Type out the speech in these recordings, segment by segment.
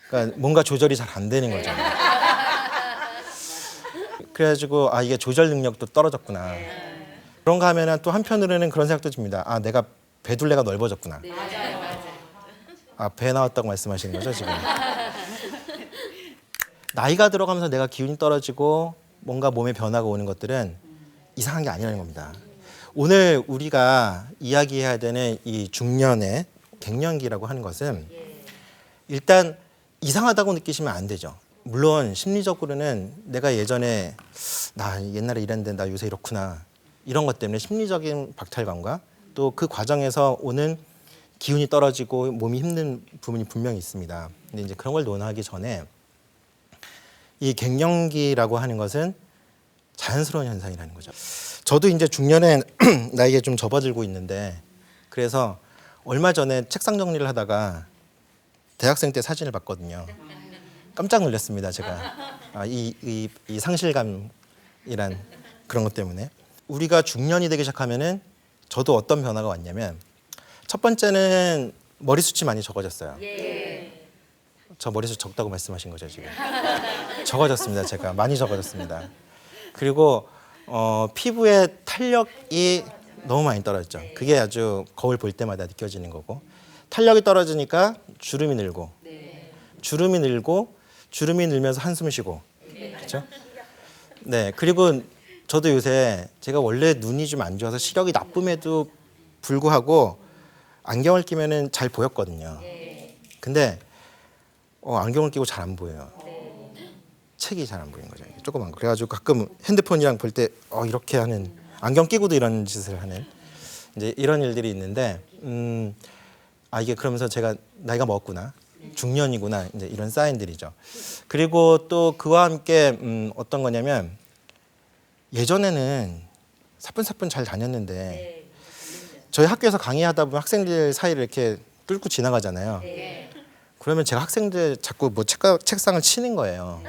그러니까 뭔가 조절이 잘 안 되는 거죠. 그래가지고 아, 이게 조절 능력도 떨어졌구나. 그런가 하면은 또 한편으로는 그런 생각도 듭니다. 아, 내가 배둘레가 넓어졌구나. 아, 배 나왔다고 말씀하시는 거죠 지금? 나이가 들어가면서 내가 기운이 떨어지고 뭔가 몸에 변화가 오는 것들은 이상한 게 아니라는 겁니다. 오늘 우리가 이야기해야 되는 이 중년의 갱년기라고 하는 것은 일단 이상하다고 느끼시면 안 되죠. 물론 심리적으로는 내가 예전에 나 옛날에 이랬는데 나 요새 이렇구나 이런 것 때문에 심리적인 박탈감과 또 그 과정에서 오는 기운이 떨어지고 몸이 힘든 부분이 분명히 있습니다. 근데 이제 그런 걸 논하기 전에 이 갱년기라고 하는 것은 자연스러운 현상이라는 거죠. 저도 이제 중년에 나이에 좀 접어들고 있는데 그래서 얼마 전에 책상 정리를 하다가 대학생 때 사진을 봤거든요. 깜짝 놀랐습니다, 제가. 아, 이 상실감이란 그런 것 때문에. 우리가 중년이 되기 시작하면은 저도 어떤 변화가 왔냐면 첫 번째는 머리숱이 많이 적어졌어요. 저 머리숱 적다고 말씀하신 거죠, 지금? 적어졌습니다, 제가. 많이 적어졌습니다. 그리고 피부의 탄력이 너무 많이 떨어졌죠. 그게 아주 거울 볼 때마다 느껴지는 거고 탄력이 떨어지니까 주름이 늘고 주름이 늘면서 한숨 쉬고 그렇죠? 네. 그리고 저도 요새 제가 원래 눈이 좀 안 좋아서 시력이 나쁨에도 불구하고 안경을 끼면은 잘 보였거든요. 근데 안경을 끼고 잘 안 보여요. 책이 잘 안 보이는 거죠. 조그만 거. 그래가지고 가끔 핸드폰이랑 볼 때 이렇게 하는 안경 끼고도 이런 짓을 하는 이제 이런 일들이 있는데 이게 그러면서 제가 나이가 먹었구나. 중년이구나. 이제 이런 사인들이죠. 그리고 또 그와 함께 어떤 거냐면 예전에는 사뿐사뿐 잘 다녔는데 저희 학교에서 강의하다 보면 학생들 사이를 이렇게 뚫고 지나가잖아요. 그러면 제가 학생들 자꾸 뭐 책상을 치는 거예요.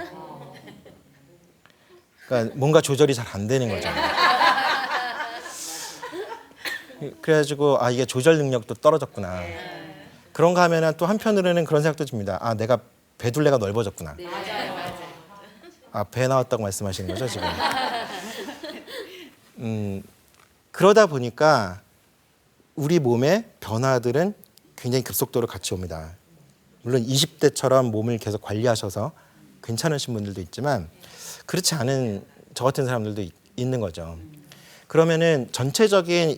그러니까 뭔가 조절이 잘 안 되는 거죠. 그래가지고 아, 이게 조절 능력도 떨어졌구나. 그런가 하면은 또 한편으로는 그런 생각도 듭니다. 아, 내가 배둘레가 넓어졌구나. 아, 배 나왔다고 말씀하시는 거죠 지금? 그러다 보니까 우리 몸의 변화들은 굉장히 급속도로 같이 옵니다. 물론 20대처럼 몸을 계속 관리하셔서 괜찮으신 분들도 있지만 그렇지 않은 저 같은 사람들도 있는 거죠. 그러면은 전체적인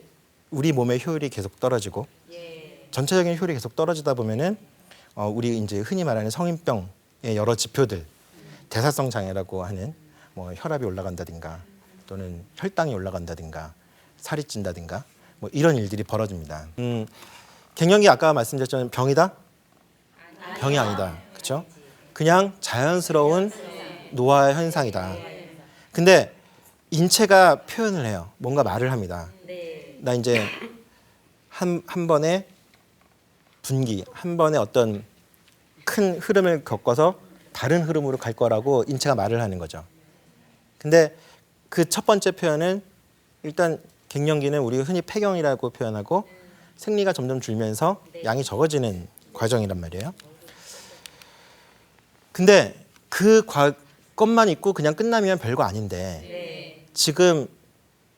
우리 몸의 효율이 계속 떨어지고 전체적인 효율이 계속 떨어지다 보면은 우리 이제 흔히 말하는 성인병의 여러 지표들, 대사성 장애라고 하는 뭐 혈압이 올라간다든가 또는 혈당이 올라간다든가 살이 찐다든가 뭐 이런 일들이 벌어집니다. 갱년기 아까 말씀드렸던 병이다? 병이 아니다. 그렇죠? 그냥 자연스러운 노화 현상이다. 근데 인체가 표현을 해요. 뭔가 말을 합니다. 나 이제 한 번에 분기, 한 번에 어떤 큰 흐름을 겪어서 다른 흐름으로 갈 거라고 인체가 말을 하는 거죠. 근데 그 첫 번째 표현은 일단 갱년기는 우리가 흔히 폐경이라고 표현하고 생리가 점점 줄면서 양이 적어지는 과정이란 말이에요. 근데 그 것만 있고 그냥 끝나면 별거 아닌데 지금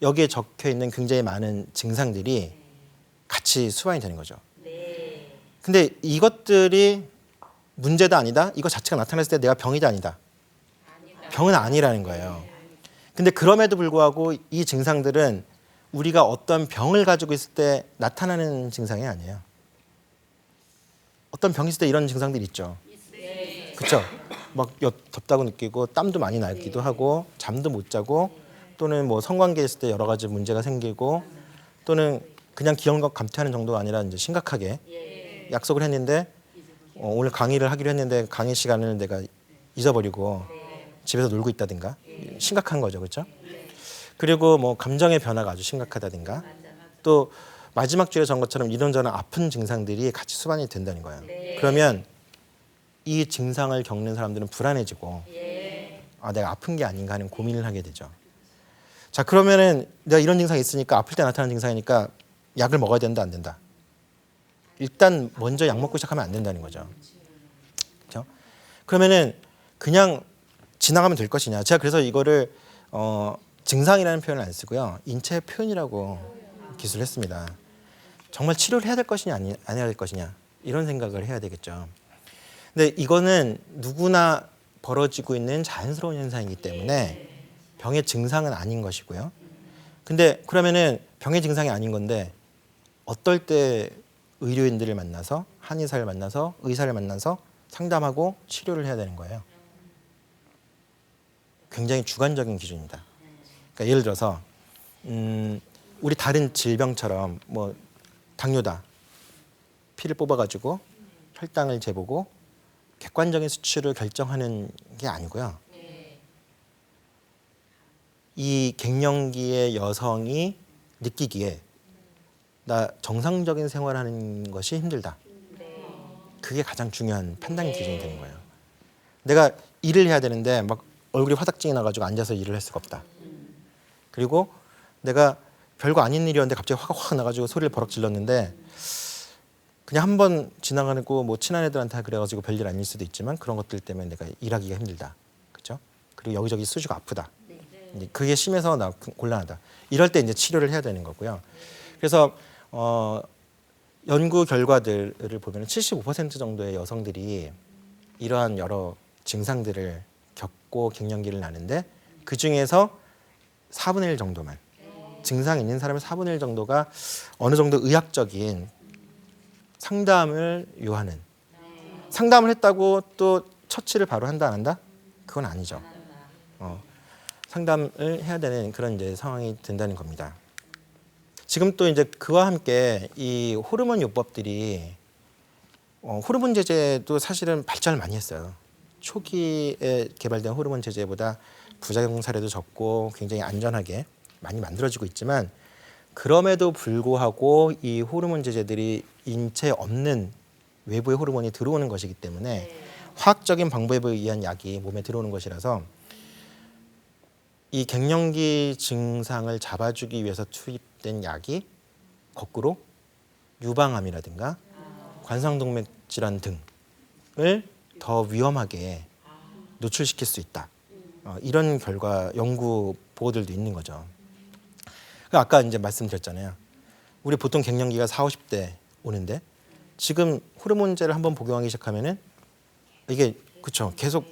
여기에 적혀 있는 굉장히 많은 증상들이 같이 수반이 되는 거죠. 근데 이것들이 문제다 아니다? 이거 자체가 나타났을 때 내가 병이다 아니다? 병은 아니라는 거예요. 근데 그럼에도 불구하고 이 증상들은 우리가 어떤 병을 가지고 있을 때 나타나는 증상이 아니에요. 어떤 병이 있을 때 이런 증상들이 있죠. 그렇죠? 막 덥다고 느끼고 땀도 많이 나기도 하고 잠도 못 자고 또는 뭐 성관계 있을 때 여러 가지 문제가 생기고 또는 그냥 기억력 감퇴하는 정도가 아니라 이제 심각하게 약속을 했는데 오늘 강의를 하기로 했는데 강의 시간을 내가 잊어버리고 집에서 놀고 있다든가 심각한 거죠, 그렇죠? 그리고 뭐 감정의 변화가 아주 심각하다든가 또 마지막 주에 전 것처럼 이런저런 아픈 증상들이 같이 수반이 된다는 거예요. 그러면 이 증상을 겪는 사람들은 불안해지고 아, 내가 아픈 게 아닌가 하는 고민을 하게 되죠. 자, 그러면은 내가 이런 증상이 있으니까 아플 때 나타나는 증상이니까 약을 먹어야 된다 안 된다? 일단 먼저 약 먹고 시작하면 안 된다는 거죠. 그렇죠? 그러면은 그냥 지나가면 될 것이냐? 제가 그래서 이거를 증상이라는 표현을 안 쓰고요. 인체 표현이라고 기술했습니다. 정말 치료를 해야 될 것이냐 안 해야 될 것이냐 이런 생각을 해야 되겠죠. 근데 이거는 누구나 벌어지고 있는 자연스러운 현상이기 때문에 병의 증상은 아닌 것이고요. 근데 그러면은 병의 증상이 아닌 건데 어떨 때 의료인들을 만나서 한의사를 만나서 의사를 만나서 상담하고 치료를 해야 되는 거예요. 굉장히 주관적인 기준입니다. 그러니까 예를 들어서 우리 다른 질병처럼 뭐 당뇨다 피를 뽑아가지고 혈당을 재보고 객관적인 수치를 결정하는 게 아니고요. 이 갱년기의 여성이 느끼기에 나 정상적인 생활하는 것이 힘들다. 그게 가장 중요한 판단 기준이 되는 거예요. 내가 일을 해야 되는데 막 얼굴이 화딱지가 나가지고 앉아서 일을 할 수가 없다. 그리고 내가 별거 아닌 일이었는데 갑자기 화가 확 나가지고 소리를 버럭 질렀는데 그냥 한번 지나가고 뭐 친한 애들한테 그래가지고 별일 아닐 수도 있지만 그런 것들 때문에 내가 일하기가 힘들다. 그렇죠? 그리고 여기저기 수주가 아프다. 그게 심해서 나 곤란하다. 이럴 때 이제 치료를 해야 되는 거고요. 그래서 연구 결과들을 보면 75% 정도의 여성들이 이러한 여러 증상들을 겪고 갱년기를 나는데 그 중에서 4분의 1 정도만 증상이 있는 사람의 4분의 1 정도가 어느 정도 의학적인 상담을 요하는 상담을 했다고 또 처치를 바로 한다 안 한다? 그건 아니죠. 상담을 해야 되는 그런 이제 상황이 된다는 겁니다. 지금 또 이제 그와 함께 이 호르몬 요법들이 호르몬 제제도 사실은 발전을 많이 했어요. 초기에 개발된 호르몬 제제보다 부작용 사례도 적고 굉장히 안전하게 많이 만들어지고 있지만 그럼에도 불구하고 이 호르몬 제제들이 인체에 없는 외부의 호르몬이 들어오는 것이기 때문에 화학적인 방법에 의한 약이 몸에 들어오는 것이라서 이 갱년기 증상을 잡아주기 위해서 투입된 약이 거꾸로 유방암이라든가 관상동맥 질환 등을 더 위험하게 노출시킬 수 있다. 이런 결과 연구 보고들도 있는 거죠. 아까 이제 말씀드렸잖아요. 우리 보통 갱년기가 40, 50대 오는데 지금 호르몬제를 한번 복용하기 시작하면은 이게 그렇죠. 계속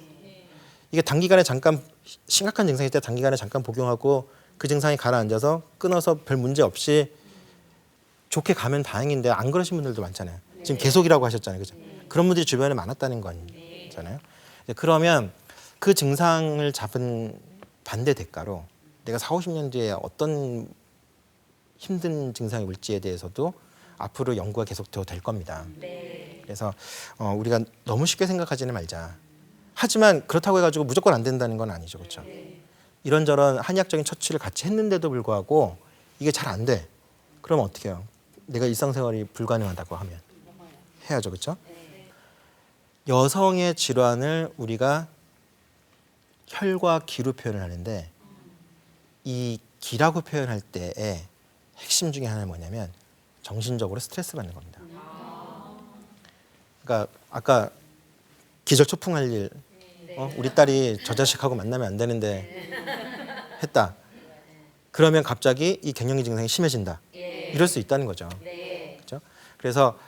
이게 단기간에 잠깐 심각한 증상일 때 단기간에 잠깐 복용하고 그 증상이 가라앉아서 끊어서 별 문제 없이 좋게 가면 다행인데 안 그러신 분들도 많잖아요. 지금 계속이라고 하셨잖아요. 그죠? 그런 분들이 주변에 많았다는 거잖아요. 그러면 그 증상을 잡은 반대 대가로 내가 40, 50년 뒤에 어떤 힘든 증상이 올지에 대해서도 앞으로 연구가 계속 더 될 겁니다. 그래서 우리가 너무 쉽게 생각하지는 말자. 하지만 그렇다고 해가지고 무조건 안 된다는 건 아니죠. 그렇죠? 이런저런 한의학적인 처치를 같이 했는데도 불구하고 이게 잘 안 돼. 그러면 어떻게 해요? 내가 일상생활이 불가능하다고 하면 해야죠. 그렇죠? 여성의 질환을 우리가 혈과 기로 표현을 하는데 이 기라고 표현할 때의 핵심 중에 하나는 뭐냐면 정신적으로 스트레스 받는 겁니다. 그러니까 아까 기절초풍할 일 우리 딸이 저 자식하고 만나면 안 되는데 했다. 그러면 갑자기 이 갱년기 증상이 심해진다. 이럴 수 있다는 거죠. 그렇죠? 그래서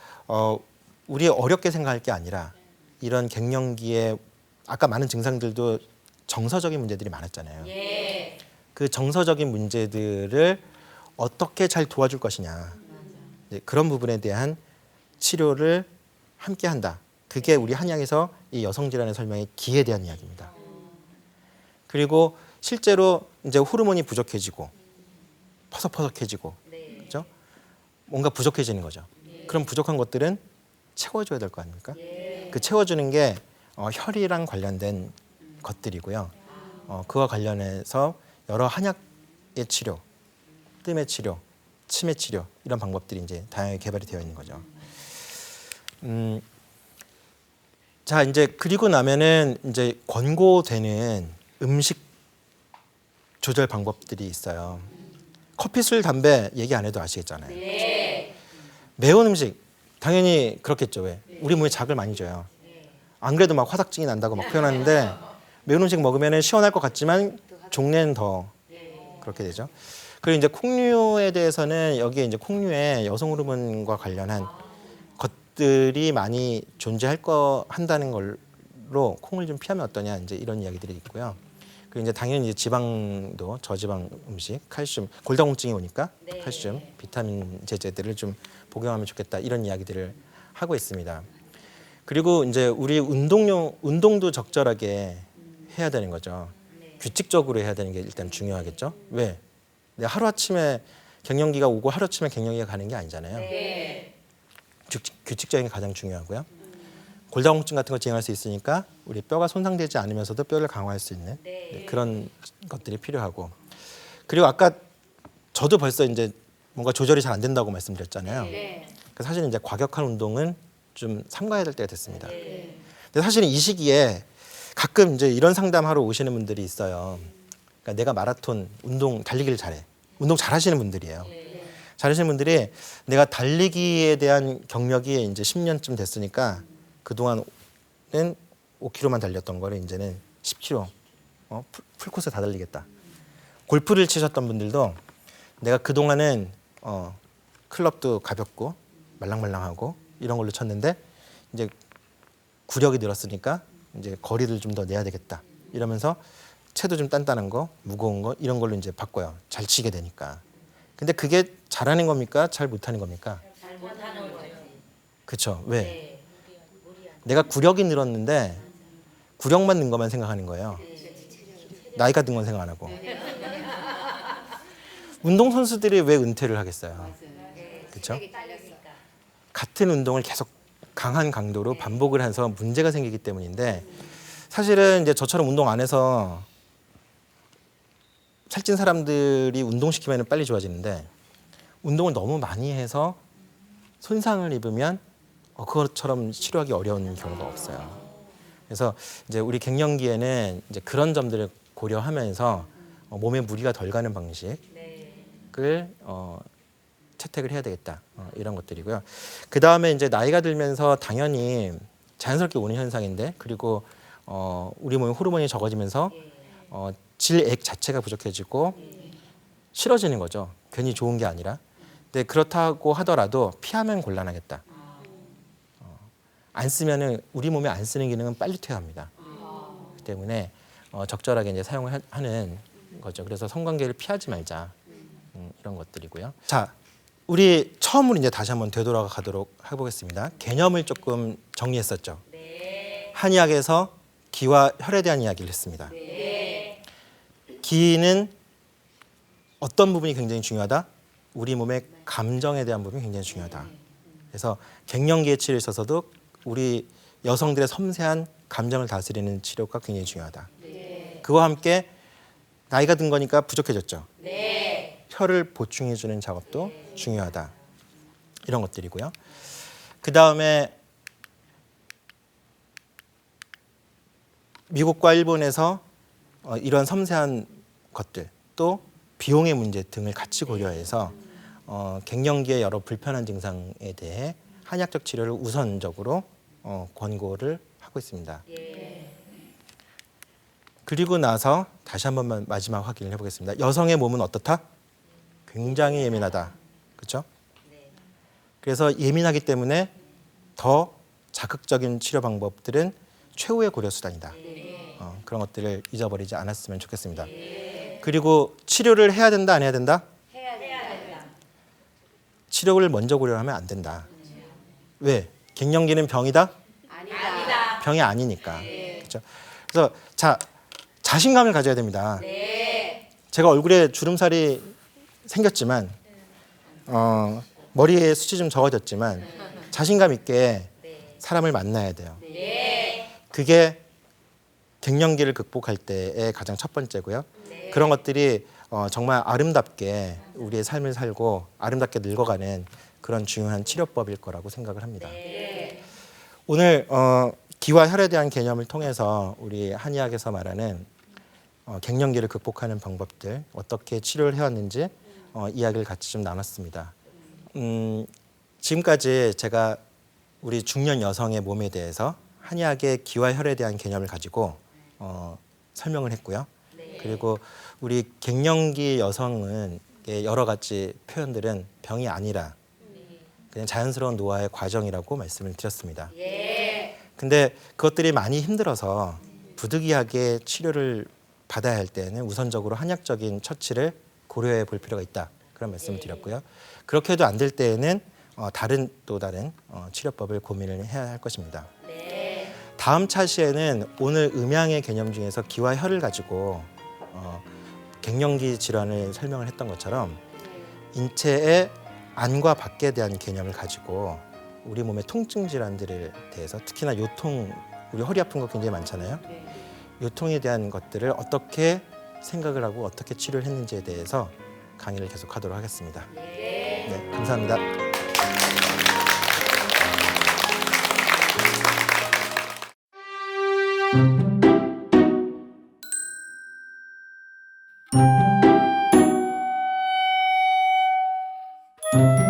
우리 어렵게 생각할 게 아니라 이런 갱년기에 아까 많은 증상들도 정서적인 문제들이 많았잖아요. 그 정서적인 문제들을 어떻게 잘 도와줄 것이냐. 그런 부분에 대한 치료를 함께 한다. 그게 우리 한의학에서 이 여성 질환의 설명의 기에 대한 이야기입니다. 그리고 실제로 이제 호르몬이 부족해지고 퍼석퍼석해지고 그렇죠? 뭔가 부족해지는 거죠. 그럼 부족한 것들은 채워줘야 될 거 아닙니까? 그 채워주는 게 혈이랑 관련된 것들이고요. 그와 관련해서 여러 한약의 치료, 뜸의 치료, 치매 치료 이런 방법들이 이제 다양하게 개발이 되어 있는 거죠. 자 이제 그리고 나면은 이제 권고되는 음식 조절 방법들이 있어요. 커피, 술, 담배 얘기 안 해도 아시겠잖아요. 매운 음식 당연히 그렇겠죠. 왜? 우리 몸에 자극을 많이 줘요. 안 그래도 막 화딱지기 난다고 막 표현하는데 매운 음식 먹으면 시원할 것 같지만 종래는 더 그렇게 되죠. 그리고 이제 콩류에 대해서는 여기에 이제 콩류에 여성 호르몬과 관련한 것들이 많이 한다는 걸로 콩을 좀 피하면 어떠냐 이제 이런 이야기들이 있고요. 그리고 이제 당연히 이제 지방도 저지방 음식, 칼슘, 골다공증이 오니까 칼슘, 비타민 제제들을 좀 복용하면 좋겠다 이런 이야기들을 하고 있습니다. 그리고 이제 우리 운동도 적절하게 해야 되는 거죠. 규칙적으로 해야 되는 게 일단 중요하겠죠. 왜? 내가 하루아침에 갱년기가 오고 하루아침에 갱년기가 가는 게 아니잖아요. 규칙적인 게 가장 중요하고요. 골다공증 같은 거 진행할 수 있으니까 우리 뼈가 손상되지 않으면서도 뼈를 강화할 수 있는 그런 것들이 필요하고, 그리고 아까 저도 벌써 이제 뭔가 조절이 잘 안 된다고 말씀드렸잖아요. 그래서 사실은 이제 과격한 운동은 좀 삼가해야 될 때가 됐습니다. 근데 사실은 이 시기에 가끔 이제 이런 상담하러 오시는 분들이 있어요. 그러니까 내가 마라톤 운동 달리기를 잘해. 운동 잘하시는 분들이에요. 잘하시는 분들이 내가 달리기에 대한 경력이 이제 10년쯤 됐으니까 그동안은 5km만 달렸던 거를 이제는 10km 풀코스 다 달리겠다. 골프를 치셨던 분들도 내가 그동안은 클럽도 가볍고 말랑말랑하고 이런 걸로 쳤는데 이제 구력이 늘었으니까 이제 거리를 좀 더 내야 되겠다. 이러면서 채도 좀 단단한 거, 무거운 거 이런 걸로 이제 바꿔요. 잘 치게 되니까. 근데 그게 잘하는 겁니까? 잘 못하는 겁니까? 잘 못하는 거지. 그렇죠. 왜? 내가 구력이 늘었는데 구력만 는 것만 생각하는 거예요. 나이가 든 건 생각 안 하고. 운동 선수들이 왜 은퇴를 하겠어요? 그렇죠? 같은 운동을 계속 강한 강도로 반복을 해서 문제가 생기기 때문인데, 사실은 이제 저처럼 운동 안 해서 살찐 사람들이 운동시키면 빨리 좋아지는데, 운동을 너무 많이 해서 손상을 입으면 그것처럼 치료하기 어려운 경우가 없어요. 그래서 이제 우리 갱년기에는 이제 그런 점들을 고려하면서 몸에 무리가 덜 가는 방식을 채택을 해야 되겠다. 이런 것들이고요. 그 다음에 이제 나이가 들면서 당연히 자연스럽게 오는 현상인데, 그리고 우리 몸에 호르몬이 적어지면서 질액 자체가 부족해지고 싫어지는 거죠. 괜히 좋은 게 아니라. 근데 그렇다고 하더라도 피하면 곤란하겠다. 안 쓰면은 우리 몸에 안 쓰는 기능은 빨리 퇴화합니다. 그렇기 때문에 적절하게 이제 사용을 하는 거죠. 그래서 성관계를 피하지 말자. 이런 것들이고요. 자, 우리 처음으로 이제 다시 한번 되돌아가 가도록 해보겠습니다. 개념을 조금 정리했었죠. 한의학에서 기와 혈에 대한 이야기를 했습니다. 기는 어떤 부분이 굉장히 중요하다? 우리 몸의 감정에 대한 부분이 굉장히 중요하다. 그래서 갱년기의 치료에 있어서도 우리 여성들의 섬세한 감정을 다스리는 치료가 굉장히 중요하다. 그와 함께 나이가 든 거니까 부족해졌죠. 혈을 보충해주는 작업도 중요하다. 이런 것들이고요. 그 다음에 미국과 일본에서 이런 섬세한 것들, 또 비용의 문제 등을 같이 고려해서 갱년기의 여러 불편한 증상에 대해 한의학적 치료를 우선적으로 권고를 하고 있습니다. 그리고 나서 다시 한 번만 마지막 확인을 해보겠습니다. 여성의 몸은 어떻다? 굉장히 예민하다. 그렇죠? 그래서 예민하기 때문에 더 자극적인 치료 방법들은 최후의 고려 수단이다. 그런 것들을 잊어버리지 않았으면 좋겠습니다. 그리고 치료를 해야 된다, 안 해야 된다? 해야 된다. 치료를 먼저 고려하면 안 된다. 왜? 갱년기는 병이다? 아니다. 병이 아니니까. 그렇죠? 그래서 자신감을 가져야 됩니다. 제가 얼굴에 주름살이 생겼지만 머리에 숱이 좀 적어졌지만 자신감 있게 사람을 만나야 돼요. 그게 갱년기를 극복할 때의 가장 첫 번째고요. 그런 것들이 정말 아름답게 우리의 삶을 살고 아름답게 늙어가는 그런 중요한 치료법일 거라고 생각을 합니다. 오늘 기와 혈에 대한 개념을 통해서 우리 한의학에서 말하는 갱년기를 극복하는 방법들, 어떻게 치료를 해왔는지 이야기를 같이 좀 나눴습니다. 지금까지 제가 우리 중년 여성의 몸에 대해서 한의학의 기와 혈에 대한 개념을 가지고 설명을 했고요. 그리고 우리 갱년기 여성은 여러 가지 표현들은 병이 아니라 그냥 자연스러운 노화의 과정이라고 말씀을 드렸습니다. 근데 그것들이 많이 힘들어서 부득이하게 치료를 받아야 할 때는 우선적으로 한약적인 처치를 고려해 볼 필요가 있다. 그런 말씀을 드렸고요. 그렇게 해도 안 될 때에는 다른 치료법을 고민을 해야 할 것입니다. 다음 차시에는 오늘 음양의 개념 중에서 기와 혈을 가지고 갱년기 질환을 설명을 했던 것처럼 인체의 안과 밖에 대한 개념을 가지고 우리 몸의 통증 질환들에 대해서 특히나 요통, 우리 허리 아픈 거 굉장히 많잖아요. 요통에 대한 것들을 어떻게 생각을 하고 어떻게 치료를 했는지에 대해서 강의를 계속하도록 하겠습니다. 네, 감사합니다. Thank you.